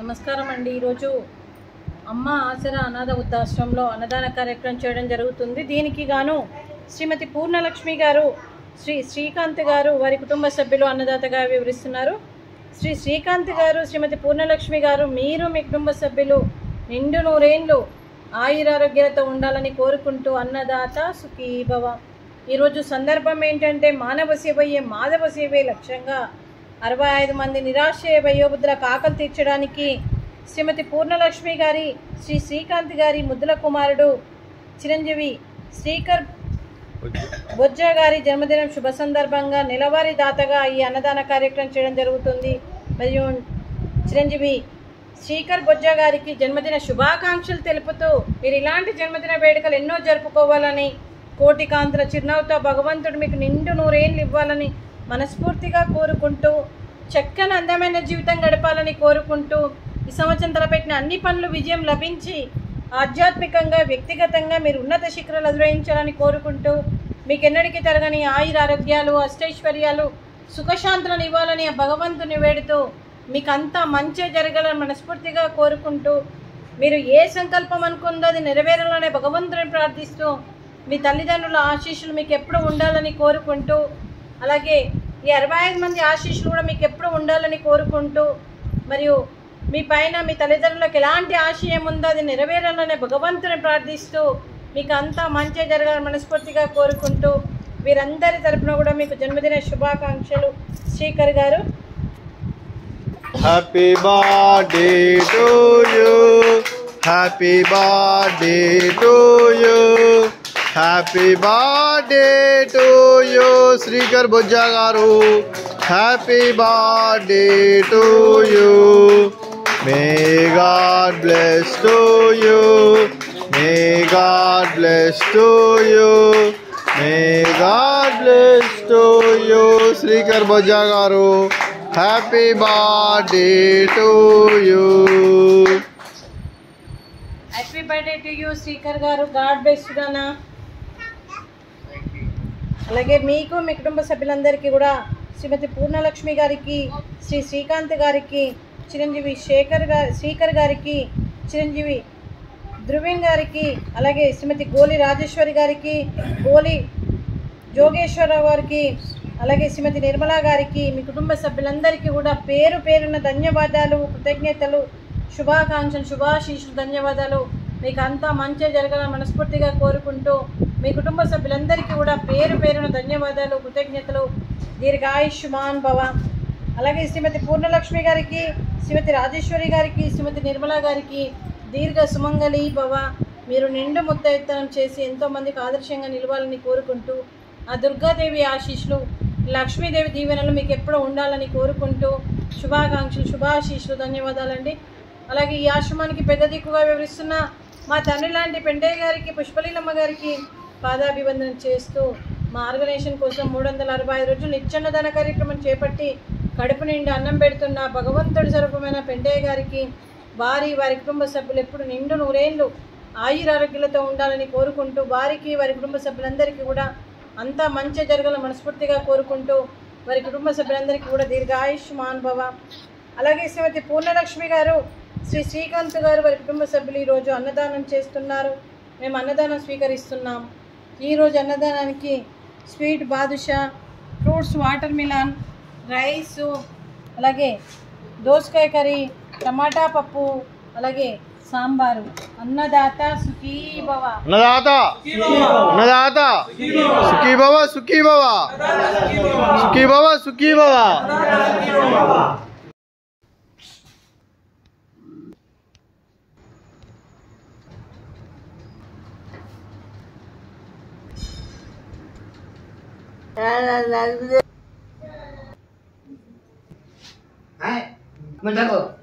నమస్కారం అండి. ఈరోజు అమ్మ ఆసరా అనాథ వృద్ధాశ్రమంలో అన్నదాన కార్యక్రమం చేయడం జరుగుతుంది. దీనికి గాను శ్రీమతి పూర్ణలక్ష్మి గారు, శ్రీ శ్రీకాంత్ గారు వారి కుటుంబ సభ్యులు అన్నదాతగా వివరిస్తున్నారు. శ్రీ శ్రీకాంత్ గారు, శ్రీమతి పూర్ణలక్ష్మి గారు, మీరు మీ కుటుంబ సభ్యులు నిండు నూరేండ్లు ఆయురారోగ్యాలతో ఉండాలని కోరుకుంటూ అన్నదాత సుఖీ భవ. ఈరోజు సందర్భం ఏంటంటే మానవ సేవయే మాధవ సేవే లక్ష్యంగా 65 మంది నిరాశ్రయ వయోవృద్ధులకు ఆకలి తీర్చడానికి శ్రీమతి పూర్ణలక్ష్మి గారి, శ్రీ శ్రీకాంత్ గారి ముద్దుల కుమారుడు చిరంజీవి శ్రీకర్ బొజ్జా గారి జన్మదినం శుభ సందర్భంగా నెలవారీ దాతగా ఈ అన్నదాన కార్యక్రమం చేయడం జరుగుతుంది. మరియు చిరంజీవి శ్రీకర్ బొజ్జా గారికి జన్మదిన శుభాకాంక్షలు తెలుపుతూ మీరు ఇలాంటి జన్మదిన వేడుకలు ఎన్నో జరుపుకోవాలని, కోటి కాంతుల చిరునవ్వుతో భగవంతుడు మీకు నిండు నూరేళ్ళు ఇవ్వాలని మనస్ఫూర్తిగా కోరుకుంటూ, చక్కని అందమైన జీవితం గడపాలని కోరుకుంటూ, ఈ సంవత్సరం తలపెట్టిన అన్ని పనులు విజయం లభించి ఆధ్యాత్మికంగా వ్యక్తిగతంగా మీరు ఉన్నత శిఖరాలు అధిరోహించాలని కోరుకుంటూ, మీకు ఎన్నడికి తరగని ఆయురారోగ్యాలు, అష్టైశ్వర్యాలు, సుఖశాంతులను ఇవ్వాలని ఆ భగవంతుని వేడుతూ మీకు అంతా మంచి జరగాలని మనస్ఫూర్తిగా కోరుకుంటూ, మీరు ఏ సంకల్పం అనుకుందో అది నెరవేరాలని భగవంతుని ప్రార్థిస్తూ, మీ తల్లిదండ్రుల ఆశీస్సులు మీకు ఎప్పుడు ఉండాలని కోరుకుంటూ, అలాగే ఈ 65 మంది ఆశీస్సులు కూడా మీకు ఎప్పుడు ఉండాలని కోరుకుంటూ, మరియు మీ పైన మీ తల్లిదండ్రులకు ఎలాంటి ఆశయం ఉందో అది నెరవేరాలనే భగవంతుని ప్రార్థిస్తూ మీకు అంతా మంచి జరగాలని మనస్ఫూర్తిగా కోరుకుంటూ, వీరందరి తరపున కూడా మీకు జన్మదిన శుభాకాంక్షలు. Srikar garu. Happy birthday to you, happy birthday to you, happy birthday to you Srikar Bojja garu. Happy birthday to you. May God bless to you, may God bless to you, may God bless to you Srikar Bojja garu. Happy birthday to you. Happy birthday to you Srikar garu. God bless you నాన్న. అలాగే మీకు మీ కుటుంబ సభ్యులందరికీ కూడా శ్రీమతి పూర్ణలక్ష్మి గారికి, శ్రీ శ్రీకాంత్ గారికి, చిరంజీవి శ్రీకర్ గారికి, చిరంజీవి ధ్రువీన్ గారికి, అలాగే శ్రీమతి గోలి రాజేశ్వరి గారికి, గోలి జోగేశ్వరరావు గారికి, అలాగే శ్రీమతి నిర్మలా గారికి, మీ కుటుంబ సభ్యులందరికీ కూడా పేరు పేరున ధన్యవాదాలు, కృతజ్ఞతలు, శుభాకాంక్షలు, శుభాశీస్సులు, ధన్యవాదాలు. మీకు అంతా మంచి జరగాలని మనస్ఫూర్తిగా కోరుకుంటూ, మీ కుటుంబ సభ్యులందరికీ కూడా పేరు పేరున ధన్యవాదాలు, కృతజ్ఞతలు, దీర్ఘాయుష్మాన్ భవ. అలాగే శ్రీమతి పూర్ణలక్ష్మి గారికి, శ్రీమతి రాజేశ్వరి గారికి, శ్రీమతి నిర్మలా గారికి దీర్ఘ సుమంగళి భవ. మీరు నిండు ముత్తైత్తనం చేసి ఎంతోమందికి ఆదర్శంగా నిలవాలని కోరుకుంటూ, ఆ దుర్గాదేవి ఆశీస్సులు, లక్ష్మీదేవి దీవెనలు మీకు ఎప్పుడూ ఉండాలని కోరుకుంటూ, శుభాకాంక్షలు, శుభాశీస్సులు, ధన్యవాదాలండి. అలాగే ఈ ఆశ్రమానికి పెద్ద దిక్కుగా వివరిస్తున్న మా తండ్రి లాంటి పెండయ్య గారికి, పుష్పలీలమ్మ గారికి పాదాభివందనం చేస్తూ, మా ఆర్గనైజేషన్ కోసం 365 రోజులు నిత్యాన్నదాన కార్యక్రమం చేపట్టి కడుపు నిండి అన్నం పెడుతున్న భగవంతుడి స్వరూపమైన పెండయ్య గారికి, వారి కుటుంబ సభ్యులు ఎప్పుడు నిండు నూరేళ్ళు ఆయురారోగ్యాలతో ఉండాలని కోరుకుంటూ, వారికి వారి కుటుంబ సభ్యులందరికీ కూడా అంతా మంచి జరగాలని మనస్ఫూర్తిగా కోరుకుంటూ, వారి కుటుంబ సభ్యులందరికీ కూడా దీర్ఘాయుష్మాన్ భవ. అలాగే శ్రీమతి పూర్ణలక్ష్మి గారు, శ్రీ శ్రీకాంత్ గారు, వారి కుటుంబ సభ్యులు ఈరోజు అన్నదానం చేస్తున్నారు. మేము అన్నదానం స్వీకరిస్తున్నాం. ఈరోజు అన్నదానానికి sweet badusha, fruits, watermelon, rice, అలాగే దోసకాయ కర్రీ, టమాటా పప్పు, అలాగే సాంబారు. అన్నదాత సుఖీ భవ. అన్నదాత అన్నదాత సుఖీ భవ, సుఖీ భవ, సుఖీ భవ, సుఖీ భవ. Hai, mình ra rồi.